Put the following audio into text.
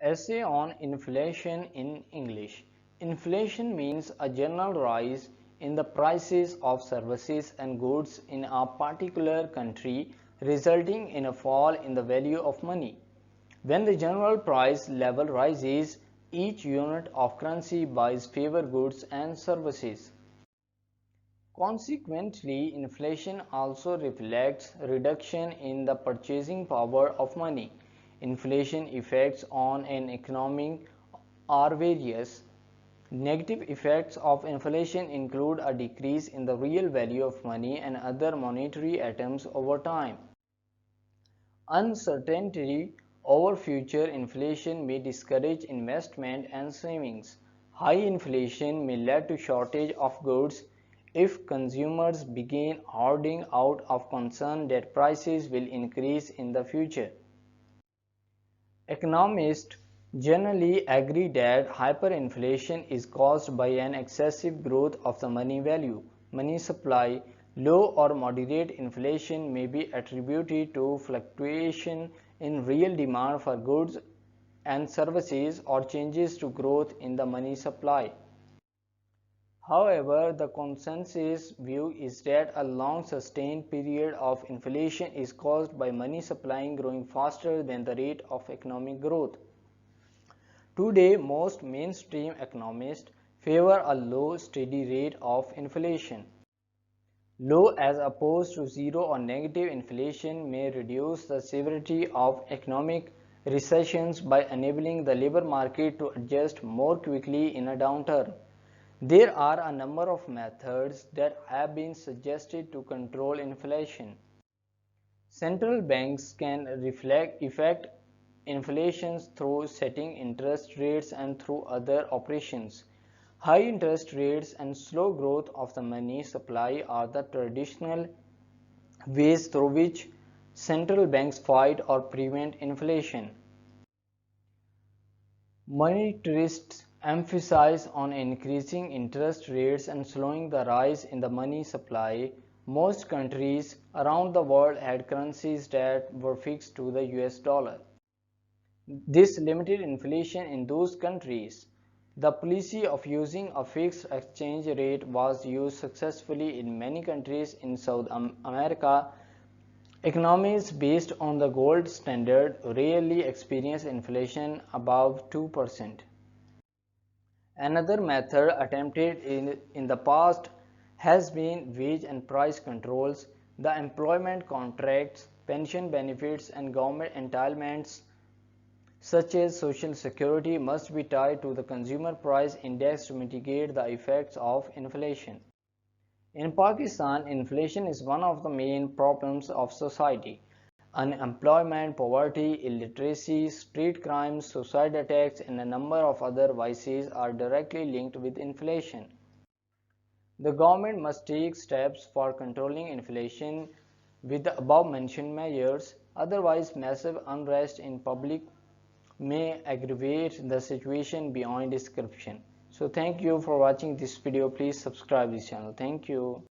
Essay on inflation in English. Inflation means a general rise in the prices of services and goods in a particular country, resulting in a fall in the value of money. When the general price level rises, each unit of currency buys fewer goods and services. Consequently, inflation also reflects reduction in the purchasing power of money. Inflation effects on an economy are various. Negative effects of inflation include a decrease in the real value of money and other monetary items over time. Uncertainty over future inflation may discourage investment and savings. High inflation may lead to shortage of goods if consumers begin hoarding out of concern that prices will increase in the future. Economists generally agree that hyperinflation is caused by an excessive growth of the money value, money supply. Low or moderate inflation may be attributed to fluctuation in real demand for goods and services or changes to growth in the money supply. However, the consensus view is that a long sustained period of inflation is caused by money supply growing faster than the rate of economic growth. Today, most mainstream economists favor a low, steady rate of inflation. Low as opposed to zero or negative inflation may reduce the severity of economic recessions by enabling the labor market to adjust more quickly in a downturn. There are a number of methods that have been suggested to control inflation. Central banks can affect inflation through setting interest rates and through other operations. High interest rates and slow growth of the money supply are the traditional ways through which central banks fight or prevent inflation. Monetarists emphasize on increasing interest rates and slowing the rise in the money supply. Most countries around the world had currencies that were fixed to the US dollar. This limited inflation in those countries. The policy of using a fixed exchange rate was used successfully in many countries in South America. Economies based on the gold standard rarely experience inflation above 2%. Another method attempted in the past has been wage and price controls. The employment contracts, pension benefits, and government entitlements such as Social Security must be tied to the consumer price index to mitigate the effects of inflation. In Pakistan, inflation is one of the main problems of society. Unemployment, poverty, illiteracy, street crimes, suicide attacks, and a number of other vices are directly linked with inflation. The government must take steps for controlling inflation with the above-mentioned measures, otherwise massive unrest in public may aggravate the situation beyond description. So thank you for watching this video. Please subscribe this channel. Thank you.